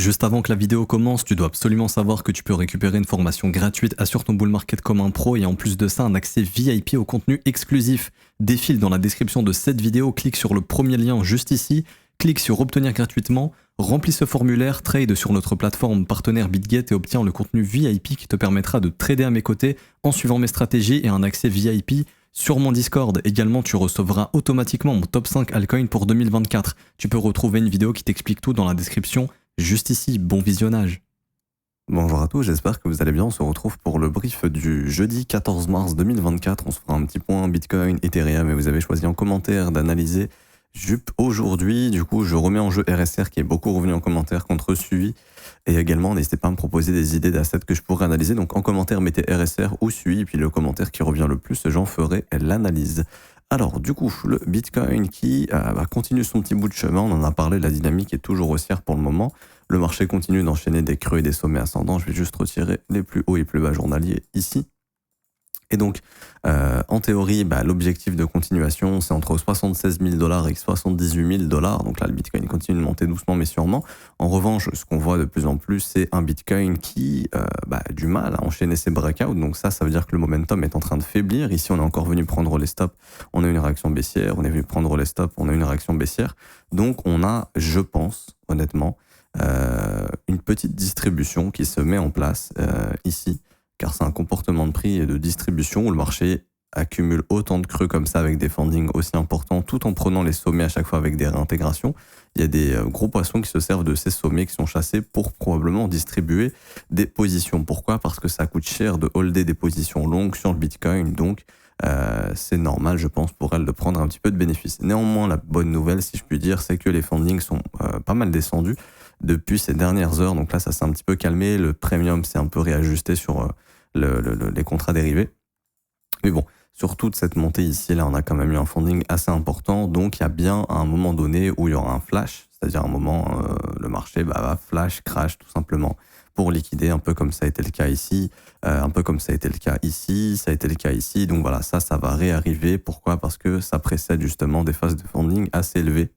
Juste avant que la vidéo commence, tu dois absolument savoir que tu peux récupérer une formation gratuite Assure ton bull market comme un pro et en plus de ça un accès VIP au contenu exclusif. Défile dans la description de cette vidéo, clique sur le premier lien juste ici, clique sur obtenir gratuitement, remplis ce formulaire, trade sur notre plateforme partenaire BitGet et obtiens le contenu VIP qui te permettra de trader à mes côtés en suivant mes stratégies et un accès VIP sur mon Discord. Également, tu recevras automatiquement mon top 5 altcoin pour 2024. Tu peux retrouver une vidéo qui t'explique tout dans la description. Juste ici, bon visionnage. Bonjour à tous, j'espère que vous allez bien. On se retrouve pour le brief du jeudi 14 mars 2024. On se fera un petit point Bitcoin, Ethereum et vous avez choisi en commentaire d'analyser Jup aujourd'hui. Du coup, je remets en jeu RSR qui est beaucoup revenu en commentaire contre Sui. Et également, n'hésitez pas à me proposer des idées d'assets que je pourrais analyser. Donc en commentaire, mettez RSR ou Sui. Et puis le commentaire qui revient le plus, j'en ferai l'analyse. Alors, du coup, le Bitcoin qui continue son petit bout de chemin. On en a parlé, la dynamique est toujours haussière pour le moment. Le marché continue d'enchaîner des creux et des sommets ascendants. Je vais juste retirer les plus hauts et plus bas journaliers ici. Et donc, en théorie, l'objectif de continuation, c'est entre 76 000 $ et 78 000 $. Donc là, le Bitcoin continue de monter doucement mais sûrement. En revanche, ce qu'on voit de plus en plus, c'est un Bitcoin qui a du mal à enchaîner ses breakouts. Donc ça veut dire que le momentum est en train de faiblir. Ici, on est encore venu prendre les stops. On a une réaction baissière. On est venu prendre les stops. On a une réaction baissière. Donc, on a, je pense, honnêtement, une petite distribution qui se met en place ici. Car c'est un comportement de prix et de distribution où le marché accumule autant de creux comme ça avec des fundings aussi importants tout en prenant les sommets à chaque fois avec des réintégrations. Il y a des gros poissons qui se servent de ces sommets qui sont chassés pour probablement distribuer des positions. Pourquoi ? Parce que ça coûte cher de holder des positions longues sur le Bitcoin, donc c'est normal, je pense, pour elle de prendre un petit peu de bénéfice. Néanmoins, la bonne nouvelle, si je puis dire, c'est que les fundings sont pas mal descendus depuis ces dernières heures. Donc là, ça s'est un petit peu calmé. Le premium s'est un peu réajusté sur les contrats dérivés. Mais bon, sur toute cette montée ici, là, on a quand même eu un funding assez important. Donc, il y a bien un moment donné où il y aura un flash, c'est-à-dire un moment, le marché va flash, crash, tout simplement, pour liquider, un peu comme ça a été le cas ici, un peu comme ça a été le cas ici, ça a été le cas ici. Donc voilà, ça va réarriver. Pourquoi ? Parce que ça précède justement des phases de funding assez élevées,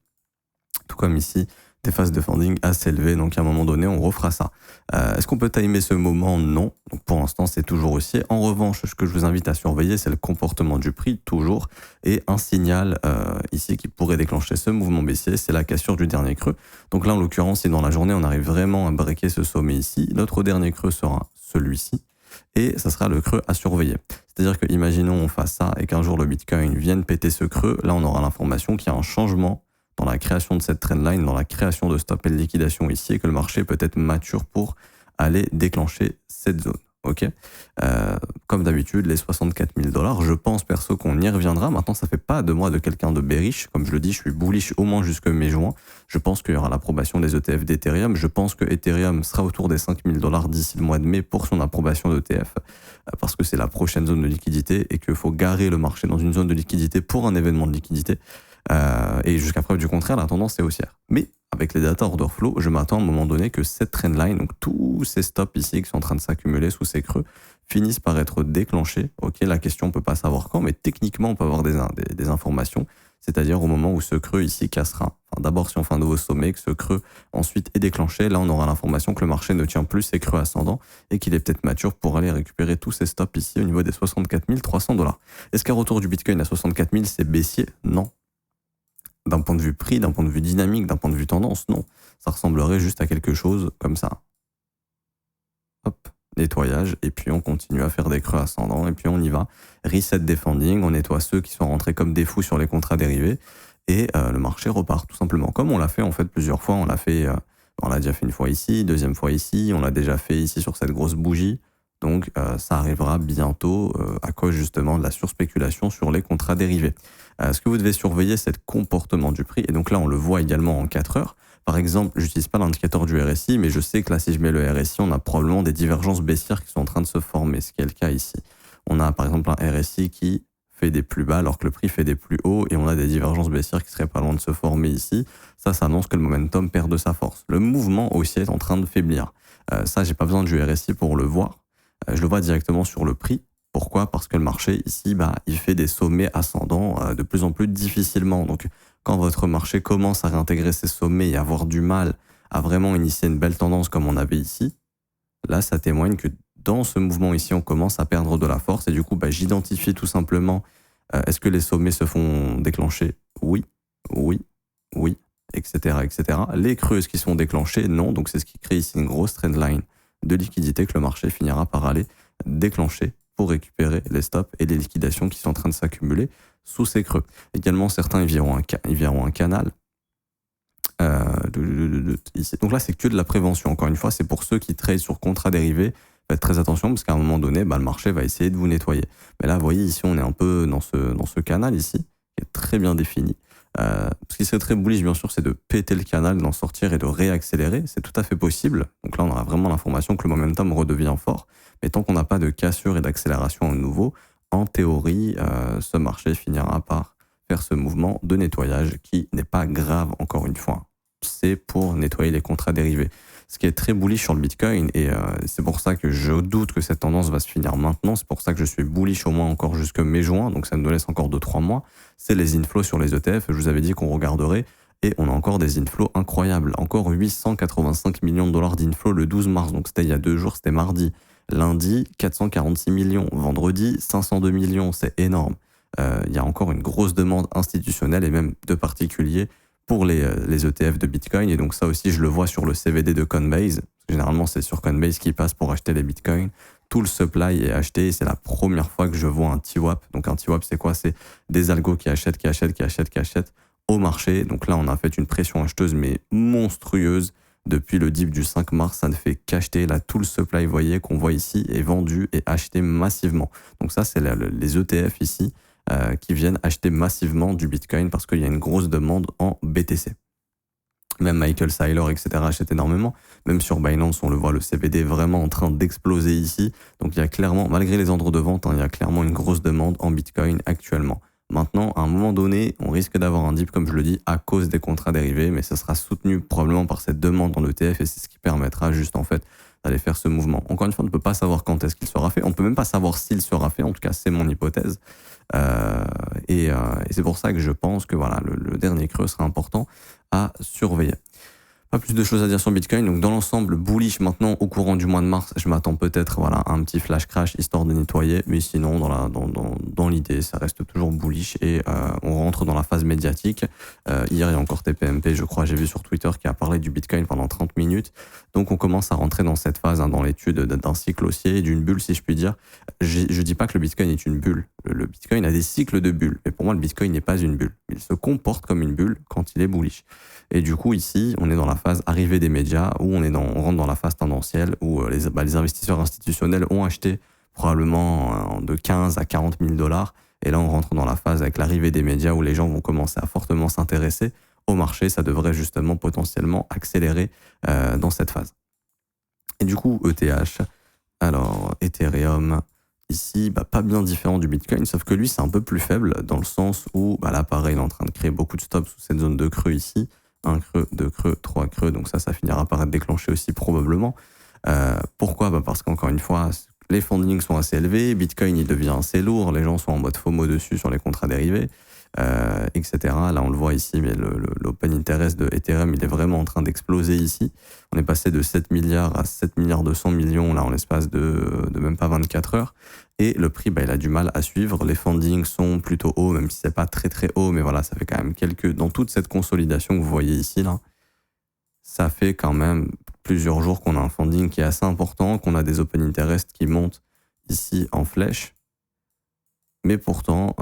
tout comme ici, des phases de funding assez élevées, donc à un moment donné, on refera ça. Est-ce qu'on peut timer ce moment ? Non. Donc pour l'instant, c'est toujours haussier. En revanche, ce que je vous invite à surveiller, c'est le comportement du prix, toujours. Et un signal ici qui pourrait déclencher ce mouvement baissier, c'est la cassure du dernier creux. Donc là, en l'occurrence, si dans la journée, on arrive vraiment à breaker ce sommet ici, notre dernier creux sera celui-ci. Et ça sera le creux à surveiller. C'est-à-dire que, imaginons, on fasse ça et qu'un jour le Bitcoin vienne péter ce creux, là, on aura l'information qu'il y a un changement dans la création de cette trendline, dans la création de stop et de liquidation ici, et que le marché peut être mature pour aller déclencher cette zone. Ok, comme d'habitude, les 64 000 $, je pense perso qu'on y reviendra. Maintenant, ça fait pas de moi de quelqu'un de bearish. Comme je le dis, je suis bullish au moins jusque mai-juin. Je pense qu'il y aura l'approbation des ETF d'Ethereum. Je pense que Ethereum sera autour des 5 000 $ d'ici le mois de mai pour son approbation d'ETF, parce que c'est la prochaine zone de liquidité et qu'il faut garer le marché dans une zone de liquidité pour un événement de liquidité. Et jusqu'à preuve du contraire, la tendance est haussière. Mais avec les data order flow, je m'attends à un moment donné que cette trendline, donc tous ces stops ici qui sont en train de s'accumuler sous ces creux, finissent par être déclenchés. Ok, la question, on peut pas savoir quand, mais techniquement, on peut avoir des informations, c'est-à-dire au moment où ce creux ici cassera. Enfin, d'abord, si on fait un nouveau sommet, que ce creux ensuite est déclenché, là, on aura l'information que le marché ne tient plus ses creux ascendants et qu'il est peut-être mature pour aller récupérer tous ces stops ici au niveau des 64 300 $. Est-ce qu'un retour du Bitcoin à 64 000, c'est baissier ? Non. D'un point de vue prix, d'un point de vue dynamique, d'un point de vue tendance, non. Ça ressemblerait juste à quelque chose comme ça. Hop, nettoyage, et puis on continue à faire des creux ascendants, et puis on y va. Reset des funding, on nettoie ceux qui sont rentrés comme des fous sur les contrats dérivés, et le marché repart, tout simplement. Comme on l'a fait en fait plusieurs fois, on l'a déjà fait une fois ici, deuxième fois ici, on l'a déjà fait ici sur cette grosse bougie. Donc ça arrivera bientôt à cause justement de la surspéculation sur les contrats dérivés. Ce que vous devez surveiller, c'est le comportement du prix. Et donc là, on le voit également en 4 heures. Par exemple, j'utilise pas l'indicateur du RSI, mais je sais que là, si je mets le RSI, on a probablement des divergences baissières qui sont en train de se former, ce qui est le cas ici. On a par exemple un RSI qui fait des plus bas alors que le prix fait des plus hauts et on a des divergences baissières qui seraient pas loin de se former ici. Ça annonce que le momentum perd de sa force. Le mouvement haussier est en train de faiblir. Ça, j'ai pas besoin du RSI pour le voir. Je le vois directement sur le prix. Pourquoi ? Parce que le marché ici, il fait des sommets ascendants de plus en plus difficilement. Donc, quand votre marché commence à réintégrer ces sommets et avoir du mal a vraiment initié une belle tendance comme on avait ici, là, ça témoigne que dans ce mouvement ici, on commence à perdre de la force. Et du coup, j'identifie tout simplement, est-ce que les sommets se font déclencher? Oui, oui, oui, etc., etc. Les creuses qui sont déclenchées, non. Donc, c'est ce qui crée ici une grosse trendline de liquidité que le marché finira par aller déclencher pour récupérer les stops et les liquidations qui sont en train de s'accumuler sous ces creux. Également, certains, ils verront un canal. Ici. Donc là, c'est que de la prévention. Encore une fois, c'est pour ceux qui trade sur contrat dérivé. Faites très attention parce qu'à un moment donné, le marché va essayer de vous nettoyer. Mais là, vous voyez, ici, on est un peu dans ce canal ici, qui est très bien défini. Ce qui serait très bullish, bien sûr, c'est de péter le canal, d'en sortir et de réaccélérer. C'est tout à fait possible. Donc là, on a vraiment l'information que le momentum redevient fort. Mais tant qu'on n'a pas de cassure et d'accélération à nouveau, en théorie, ce marché finira par faire ce mouvement de nettoyage qui n'est pas grave, encore une fois. C'est pour nettoyer les contrats dérivés. Ce qui est très bullish sur le Bitcoin, et c'est pour ça que je doute que cette tendance va se finir maintenant, c'est pour ça que je suis bullish au moins encore jusque mai-juin, donc ça nous laisse encore 2-3 mois, c'est les inflows sur les ETF, je vous avais dit qu'on regarderait, et on a encore des inflows incroyables, encore 885 millions de dollars d'inflows le 12 mars, donc c'était il y a 2 jours, c'était mardi. Lundi, 446 millions, vendredi, 502 millions, c'est énorme. Il y a encore une grosse demande institutionnelle et même de particuliers pour les ETF de Bitcoin. Et donc ça aussi, je le vois sur le CVD de Coinbase. Généralement, c'est sur Coinbase qui passe pour acheter les Bitcoins. Tout le supply est acheté. C'est la première fois que je vois un TWAP. Donc un TWAP, c'est quoi? C'est des algos qui achètent au marché. Donc là, on a fait une pression acheteuse, mais monstrueuse. Depuis le dip du 5 mars, ça ne fait qu'acheter. Là, tout le supply, vous voyez, qu'on voit ici, est vendu et acheté massivement. Donc ça, c'est les ETF ici qui viennent acheter massivement du Bitcoin parce qu'il y a une grosse demande en BTC. Même Michael Saylor, etc. achète énormément. Même sur Binance, on le voit, le CBD est vraiment en train d'exploser ici. Donc il y a clairement, malgré les ordres de vente, il y a clairement une grosse demande en Bitcoin actuellement. Maintenant, à un moment donné, on risque d'avoir un dip, comme je le dis, à cause des contrats dérivés, mais ça sera soutenu probablement par cette demande en ETF et c'est ce qui permettra juste en fait d'aller faire ce mouvement. Encore une fois, on ne peut pas savoir quand est-ce qu'il sera fait. On ne peut même pas savoir s'il sera fait. En tout cas, c'est mon hypothèse. Et c'est pour ça que je pense que voilà, le dernier creux sera important à surveiller. Pas plus de choses à dire sur Bitcoin. Donc dans l'ensemble, bullish maintenant au courant du mois de mars. Je m'attends peut-être à un petit flash crash histoire de nettoyer. Mais sinon, dans l'idée, ça reste toujours bullish et on rentre dans la phase médiatique. Hier, il y a encore TPMP, je crois, j'ai vu sur Twitter qui a parlé du Bitcoin pendant 30 minutes. Donc on commence à rentrer dans cette phase, dans l'étude d'un cycle haussier et d'une bulle, si je puis dire. Je dis pas que le Bitcoin est une bulle. Le Bitcoin a des cycles de bulles. Mais pour moi, le Bitcoin n'est pas une bulle. Il se comporte comme une bulle quand il est bullish. Et du coup, ici, on est dans la phase arrivée des médias, où on rentre dans la phase tendancielle, où les investisseurs institutionnels ont acheté probablement de 15 à 40 000 dollars. Et là, on rentre dans la phase avec l'arrivée des médias, où les gens vont commencer à fortement s'intéresser au marché. Ça devrait justement potentiellement accélérer dans cette phase. Et du coup, ETH, alors Ethereum, ici, pas bien différent du Bitcoin, sauf que lui, c'est un peu plus faible, dans le sens où là, pareil, il est en train de créer beaucoup de stops sous cette zone de creux ici. 1 creux, 2 creux, 3 creux, donc ça finira par être déclenché aussi probablement. Pourquoi? Parce qu'encore une fois, les fundings sont assez élevés, Bitcoin il devient assez lourd, les gens sont en mode FOMO dessus sur les contrats dérivés, etc. Là on le voit ici, mais l'open interest de Ethereum il est vraiment en train d'exploser ici. On est passé de 7 milliards à 7 milliards 200 millions là en l'espace de même pas 24 heures. Et le prix, il a du mal à suivre. Les fundings sont plutôt hauts, même si c'est pas très très haut, mais voilà, ça fait quand même dans toute cette consolidation que vous voyez ici, là, ça fait quand même plusieurs jours qu'on a un funding qui est assez important, qu'on a des open interest qui montent ici en flèche. Mais pourtant,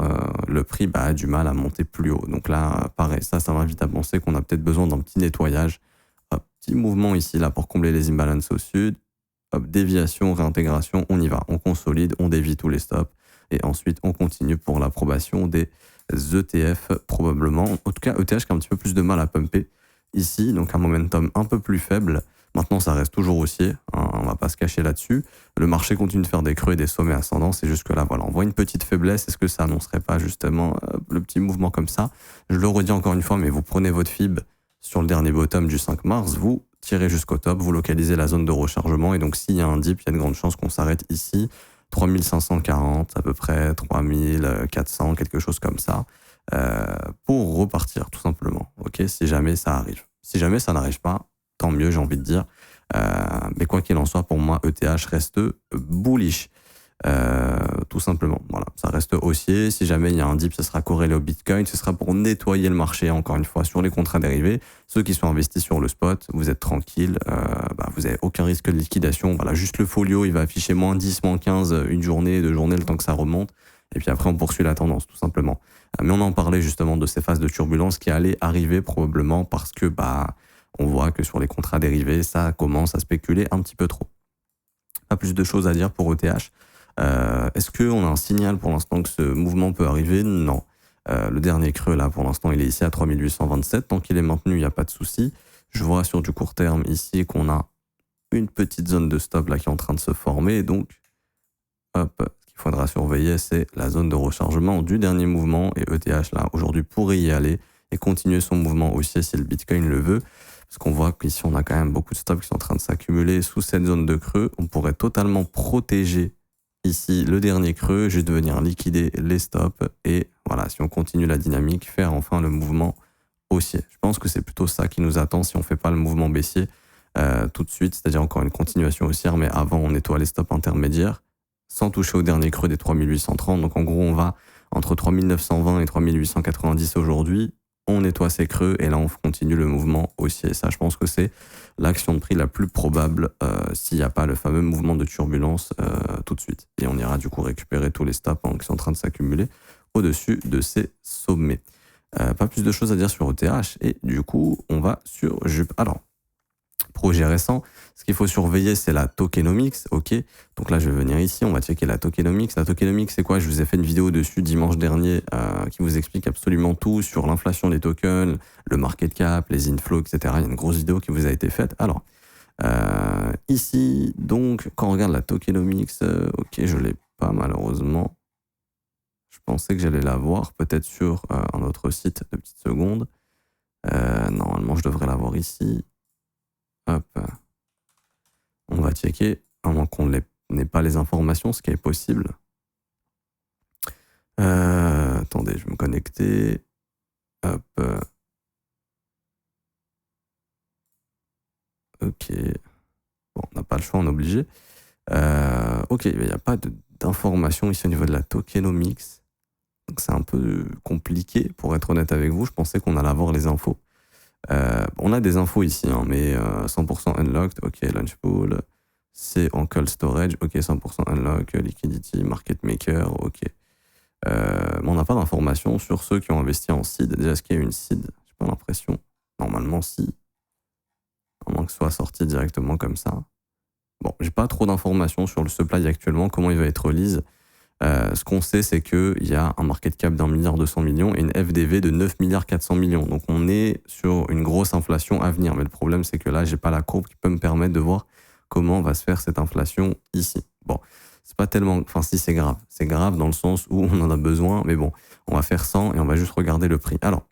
le prix a du mal à monter plus haut. Donc là, pareil, ça m'invite à penser qu'on a peut-être besoin d'un petit nettoyage, un petit mouvement ici, là, pour combler les imbalances au sud. Hop, déviation, réintégration, on y va, on consolide, on dévie tous les stops et ensuite on continue pour l'approbation des ETF probablement. En tout cas, ETH qui a un petit peu plus de mal à pumper ici, donc un momentum un peu plus faible. Maintenant, ça reste toujours haussier, hein, on va pas se cacher là-dessus. Le marché continue de faire des creux et des sommets ascendants, c'est jusque-là, voilà, on voit une petite faiblesse. Est-ce que ça annoncerait pas justement le petit mouvement comme ça? Je le redis encore une fois, mais vous prenez votre FIB sur le dernier bottom du 5 mars, vous tirez jusqu'au top, vous localisez la zone de rechargement et donc s'il y a un dip, il y a de grandes chances qu'on s'arrête ici, 3540 à peu près, 3400, quelque chose comme ça, pour repartir tout simplement, ok, si jamais ça arrive. Si jamais ça n'arrive pas, tant mieux, j'ai envie de dire. Mais quoi qu'il en soit, pour moi, ETH reste bullish. Tout simplement. Voilà, ça reste haussier. Si jamais il y a un dip, ça sera corrélé au Bitcoin. Ce sera pour nettoyer le marché, encore une fois, sur les contrats dérivés. Ceux qui sont investis sur le spot, vous êtes tranquille. Vous n'avez aucun risque de liquidation. Voilà, juste le folio, il va afficher moins 10, moins 15 une journée, 2 journées, le temps que ça remonte. Et puis après, on poursuit la tendance, tout simplement. Mais on en parlait justement de ces phases de turbulence qui allaient arriver probablement parce que on voit que sur les contrats dérivés, ça commence à spéculer un petit peu trop. Pas plus de choses à dire pour ETH. Est-ce qu'on a un signal pour l'instant que ce mouvement peut arriver? Non. Le dernier creux, là, pour l'instant, il est ici à 3827. Tant qu'il est maintenu, il n'y a pas de souci. Je vois sur du court terme ici qu'on a une petite zone de stop là qui est en train de se former. Donc, ce qu'il faudra surveiller, c'est la zone de rechargement du dernier mouvement. Et ETH, là, aujourd'hui, pourrait y aller et continuer son mouvement haussier si le Bitcoin le veut. Parce qu'on voit qu'ici, on a quand même beaucoup de stops qui sont en train de s'accumuler sous cette zone de creux. On pourrait totalement protéger ici le dernier creux, juste de venir liquider les stops et voilà, si on continue la dynamique, faire enfin le mouvement haussier. Je pense que c'est plutôt ça qui nous attend si on ne fait pas le mouvement baissier tout de suite, c'est-à-dire encore une continuation haussière, mais avant on nettoie les stops intermédiaires sans toucher au dernier creux des 3830. Donc en gros on va entre 3920 et 3890 aujourd'hui, on nettoie ces creux et là on continue le mouvement haussier. Ça, je pense que c'est l'action de prix la plus probable s'il n'y a pas le fameux mouvement de turbulence tout de suite. Et on ira du coup récupérer tous les stops qui sont en train de s'accumuler au-dessus de ces sommets. Pas plus de choses à dire sur ETH et du coup on va sur Jup. Alors, projet récent, ce qu'il faut surveiller, c'est la tokenomics, ok. Donc là, je vais venir ici, on va checker la tokenomics. La tokenomics, c'est quoi? Je vous ai fait une vidéo dessus dimanche dernier qui vous explique absolument tout sur l'inflation des tokens, le market cap, les inflows, etc. Il y a une grosse vidéo qui vous a été faite. Alors, ici, donc, quand on regarde la tokenomics, ok, je l'ai pas malheureusement. Je pensais que j'allais la voir, peut-être sur un autre site, 2 petites secondes. Normalement, je devrais la voir ici. Hop. On va checker, à moins qu'on n'ait pas les informations, ce qui est possible. Attendez, je vais me connecter. Hop. Ok. Bon, on n'a pas le choix, on est obligé. Ok, il n'y a pas d'informations ici au niveau de la tokenomics. Donc c'est un peu compliqué, pour être honnête avec vous. Je pensais qu'on allait avoir les infos. On a des infos ici, hein, mais 100% unlocked, ok, launch pool, c'est en cold storage, ok, 100% unlock, liquidity, market maker, ok. Mais on n'a pas d'informations sur ceux qui ont investi en seed. Déjà, est-ce qu'il y a une seed? J'ai pas l'impression. Normalement, si. À moins que ce soit sorti directement comme ça. Bon, j'ai pas trop d'informations sur le supply actuellement, comment il va être release. Ce qu'on sait, c'est qu'il y a un market cap d'1,2 milliard et une FDV de 9,4 milliards. Donc on est sur une grosse inflation à venir. Mais le problème, c'est que là, j'ai pas la courbe qui peut me permettre de voir comment va se faire cette inflation ici. Bon, c'est pas tellement... Enfin, si, c'est grave. C'est grave dans le sens où on en a besoin. Mais bon, on va faire 100 et on va juste regarder le prix. Alors,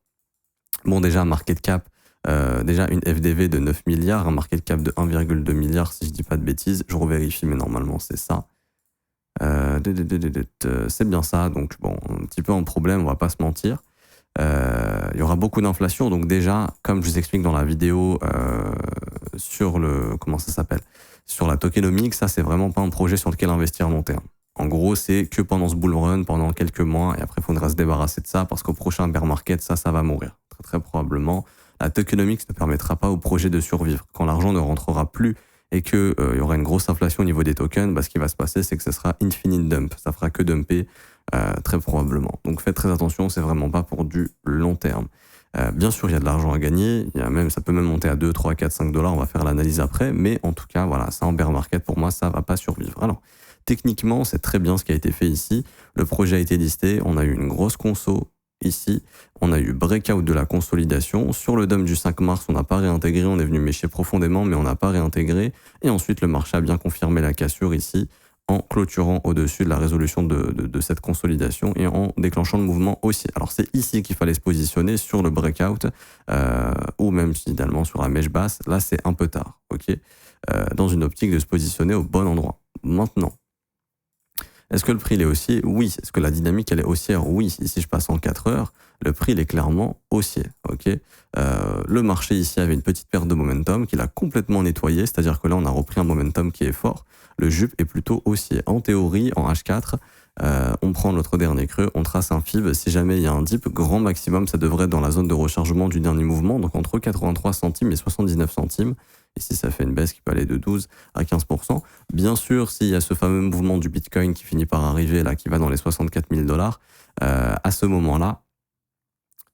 bon, déjà, market cap, déjà une FDV de 9 milliards, un market cap de 1,2 milliard, si je dis pas de bêtises. Je revérifie, mais normalement, c'est ça. C'est bien ça, donc bon, un petit peu en problème, on va pas se mentir. Il y aura beaucoup d'inflation, donc déjà, comme je vous explique dans la vidéo sur le, comment ça s'appelle, sur la tokenomics, ça c'est vraiment pas un projet sur lequel investir à long terme. En gros, c'est que pendant ce bull run, pendant quelques mois, et après il faudra se débarrasser de ça parce qu'au prochain bear market, ça va mourir. Très très probablement. La tokenomics ne permettra pas au projet de survivre. Quand l'argent ne rentrera plus et qu'il y aura une grosse inflation au niveau des tokens, ce qui va se passer, c'est que ce sera infinite dump. Ça fera que dumper, très probablement. Donc faites très attention, c'est vraiment pas pour du long terme. Bien sûr, il y a de l'argent à gagner, ça peut même monter à 2, 3, 4, 5 dollars, on va faire l'analyse après, mais en tout cas, voilà, ça en bear market, pour moi, ça va pas survivre. Alors, techniquement, c'est très bien ce qui a été fait ici. Le projet a été listé, on a eu une grosse conso ici, on a eu breakout de la consolidation. Sur le dump du 5 mars, on n'a pas réintégré, on est venu mécher profondément, mais on n'a pas réintégré. Et ensuite, le marché a bien confirmé la cassure ici, en clôturant au-dessus de la résolution de cette consolidation et en déclenchant le mouvement haussier. Alors c'est ici qu'il fallait se positionner sur le breakout, ou même finalement sur la mèche basse. Là, c'est un peu tard, ok, dans une optique de se positionner au bon endroit. Maintenant, Est-ce que le prix il est haussier? Oui. Est-ce que la dynamique elle est haussière? Oui. Ici je passe en 4 heures, le prix il est clairement haussier. Ok. Le marché ici avait une petite perte de momentum qu'il a complètement nettoyé, c'est-à-dire que là on a repris un momentum qui est fort. Le jup est plutôt haussier. En théorie, en H4, on prend notre dernier creux, on trace un fib. Si jamais il y a un dip, grand maximum, ça devrait être dans la zone de rechargement du dernier mouvement, donc entre 83 centimes et 79 centimes. Ici, ça fait une baisse qui peut aller de 12 à 15%. Bien sûr, s'il y a ce fameux mouvement du Bitcoin qui finit par arriver, là, qui va dans les 64 000 $, à ce moment-là,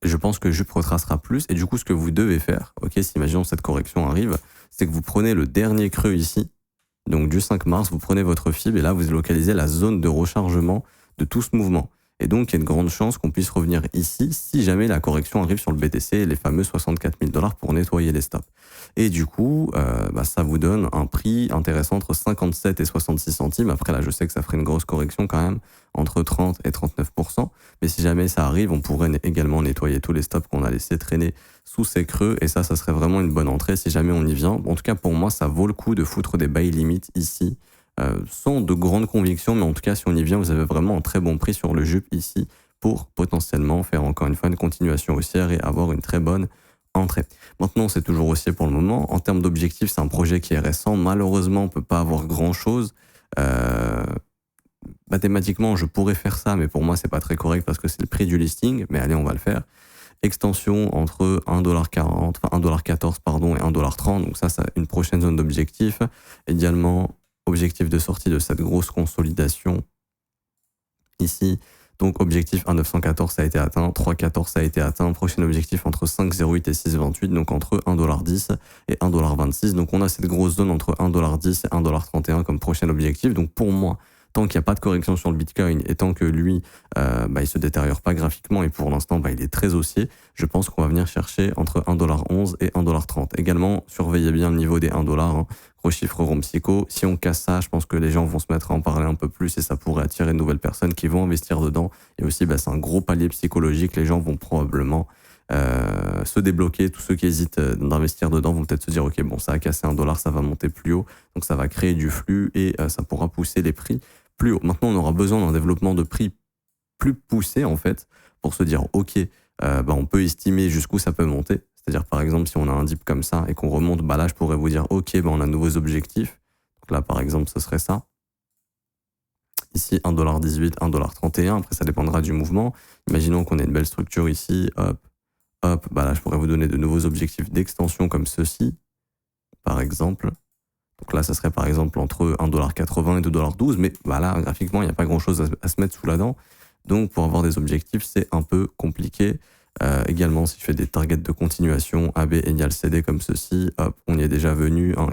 je pense que Jup retracera plus. Et du coup, ce que vous devez faire, ok, si imaginons cette correction arrive, c'est que vous prenez le dernier creux ici, donc du 5 mars, vous prenez votre fib et là, vous localisez la zone de rechargement de tout ce mouvement. Et donc, il y a une grande chance qu'on puisse revenir ici si jamais la correction arrive sur le BTC, les fameux 64 000 $ pour nettoyer les stops. Et du coup, ça vous donne un prix intéressant entre 57 et 66 centimes. Après, là, je sais que ça ferait une grosse correction quand même, entre 30 et 39%. Mais si jamais ça arrive, on pourrait également nettoyer tous les stops qu'on a laissés traîner sous ces creux. Et ça serait vraiment une bonne entrée si jamais on y vient. En tout cas, pour moi, ça vaut le coup de foutre des buy limits ici. Sans de grandes convictions, mais en tout cas, si on y vient, vous avez vraiment un très bon prix sur le jup ici pour potentiellement faire encore une fois une continuation haussière et avoir une très bonne entrée. Maintenant, c'est toujours haussier pour le moment. En termes d'objectifs, c'est un projet qui est récent. Malheureusement, on ne peut pas avoir grand-chose. Mathématiquement, je pourrais faire ça, mais pour moi, c'est pas très correct parce que c'est le prix du listing. Mais allez, on va le faire. Extension entre 1,40$, enfin 1,14$ pardon, et 1,30$. Donc ça, c'est une prochaine zone d'objectif. Également, objectif de sortie de cette grosse consolidation ici. Donc objectif 1,914 ça a été atteint, 3,14 ça a été atteint, prochain objectif entre 5,08 et 6,28, donc entre 1,10$ et 1,26$. Donc on a cette grosse zone entre 1,10$ et 1,31$ comme prochain objectif. Donc pour moi, tant qu'il n'y a pas de correction sur le Bitcoin et tant que lui, il se détériore pas graphiquement et pour l'instant, il est très haussier, je pense qu'on va venir chercher entre 1,11$ et 1,30$. Également, surveillez bien le niveau des 1$, hein. Gros chiffre rond psycho. Si on casse ça, je pense que les gens vont se mettre à en parler un peu plus et ça pourrait attirer de nouvelles personnes qui vont investir dedans. Et aussi, c'est un gros palier psychologique. Les gens vont probablement se débloquer. Tous ceux qui hésitent d'investir dedans vont peut-être se dire, ok, bon, ça a cassé 1$, ça va monter plus haut. Donc ça va créer du flux et ça pourra pousser les prix plus haut. Maintenant, on aura besoin d'un développement de prix plus poussé, en fait, pour se dire, ok, on peut estimer jusqu'où ça peut monter. C'est-à-dire, par exemple, si on a un dip comme ça et qu'on remonte, là, je pourrais vous dire, ok, on a de nouveaux objectifs. Donc là, par exemple, ce serait ça. Ici, 1,18$, 1,31$. Après, ça dépendra du mouvement. Imaginons qu'on ait une belle structure ici. Hop, là, je pourrais vous donner de nouveaux objectifs d'extension comme ceci, par exemple. Donc là, ça serait par exemple entre 1,80$ et 2,12$. Mais là, graphiquement, il n'y a pas grand-chose à se mettre sous la dent. Donc, pour avoir des objectifs, c'est un peu compliqué. Également, si je fais des targets de continuation AB égale CD comme ceci, hop, on y est déjà venu, hein,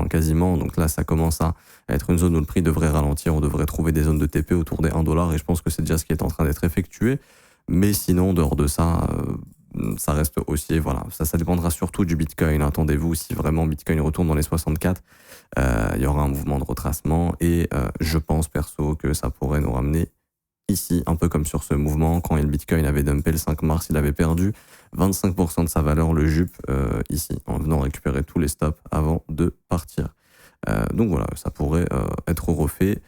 quasiment. Donc là, ça commence à être une zone où le prix devrait ralentir. On devrait trouver des zones de TP autour des 1$ et je pense que c'est déjà ce qui est en train d'être effectué. Mais sinon, dehors de ça, ça reste haussier. Voilà, ça dépendra surtout du Bitcoin. Attendez-vous, si vraiment Bitcoin retourne dans les 64, il y aura un mouvement de retracement et je pense perso que ça pourrait nous ramener ici, un peu comme sur ce mouvement, quand le Bitcoin avait dumpé le 5 mars, il avait perdu 25% de sa valeur, le jup, ici, en venant récupérer tous les stops avant de partir. Donc voilà, ça pourrait être refait,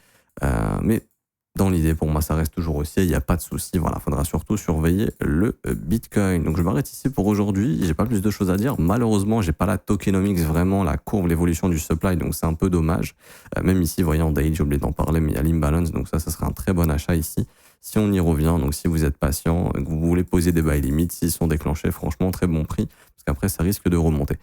mais dans l'idée, pour moi, ça reste toujours haussier, il n'y a pas de souci. Voilà, il faudra surtout surveiller le Bitcoin. Donc je m'arrête ici pour aujourd'hui, j'ai pas plus de choses à dire. Malheureusement, j'ai pas la tokenomics, vraiment, la courbe, l'évolution du supply, donc c'est un peu dommage. Même ici, vous voyez, en daily, j'ai oublié d'en parler, mais il y a l'imbalance, donc ça serait un très bon achat ici. Si on y revient, donc si vous êtes patient, que vous voulez poser des buy limits, s'ils sont déclenchés, franchement, très bon prix, parce qu'après, ça risque de remonter.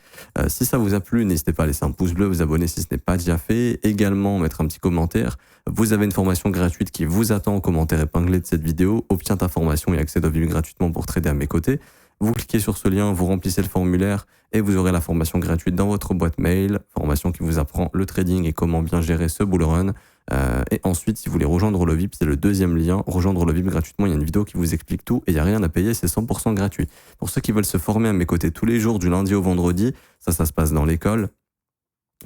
Si ça vous a plu, n'hésitez pas à laisser un pouce bleu, vous abonner si ce n'est pas déjà fait, également mettre un petit commentaire. Vous avez une formation gratuite qui vous attend en commentaire épinglé de cette vidéo. Obtiens ta formation et accède au VIP gratuitement pour trader à mes côtés. Vous cliquez sur ce lien, vous remplissez le formulaire et vous aurez la formation gratuite dans votre boîte mail. Formation qui vous apprend le trading et comment bien gérer ce bull run. Et ensuite, si vous voulez rejoindre le VIP, c'est le deuxième lien. Rejoindre le VIP gratuitement, il y a une vidéo qui vous explique tout et il n'y a rien à payer, c'est 100% gratuit. Pour ceux qui veulent se former à mes côtés tous les jours, du lundi au vendredi, ça se passe dans l'école.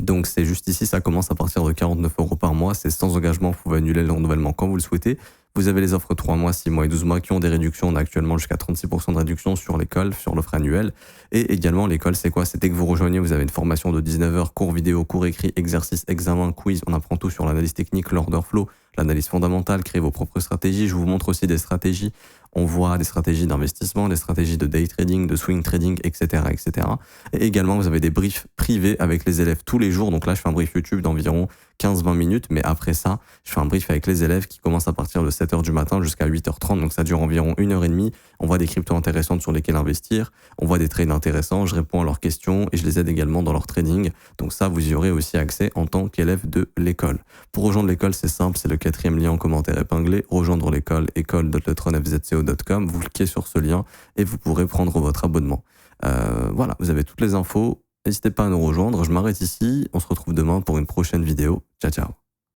Donc c'est juste ici, ça commence à partir de 49 € par mois, c'est sans engagement, vous pouvez annuler le renouvellement quand vous le souhaitez. Vous avez les offres 3 mois, 6 mois et 12 mois qui ont des réductions. On a actuellement jusqu'à 36% de réduction sur l'école, sur l'offre annuelle. Et également, l'école, c'est quoi? C'est dès que vous rejoignez, vous avez une formation de 19 heures, cours vidéo, cours écrit, exercices, examens, quiz. On apprend tout sur l'analyse technique, l'order flow, l'analyse fondamentale, créer vos propres stratégies. Je vous montre aussi des stratégies. On voit des stratégies d'investissement, des stratégies de day trading, de swing trading, etc., etc. Et également, vous avez des briefs privés avec les élèves tous les jours. Donc là, je fais un brief YouTube d'environ 15-20 minutes. Mais après ça, je fais un brief avec les élèves qui commence à partir de 7h du matin jusqu'à 8h30. Donc ça dure environ 1h30. On voit des cryptos intéressantes sur lesquelles investir. On voit des trades intéressants. Je réponds à leurs questions et je les aide également dans leur trading. Donc ça, vous y aurez aussi accès en tant qu'élève de l'école. Pour rejoindre l'école, c'est simple. C'est le 4e lien en commentaire épinglé. Rejoindre l'école, école.letronfzco.com. Vous cliquez sur ce lien et vous pourrez prendre votre abonnement. Voilà, vous avez toutes les infos. N'hésitez pas à nous rejoindre. Je m'arrête ici. On se retrouve demain pour une prochaine vidéo. Ciao, ciao.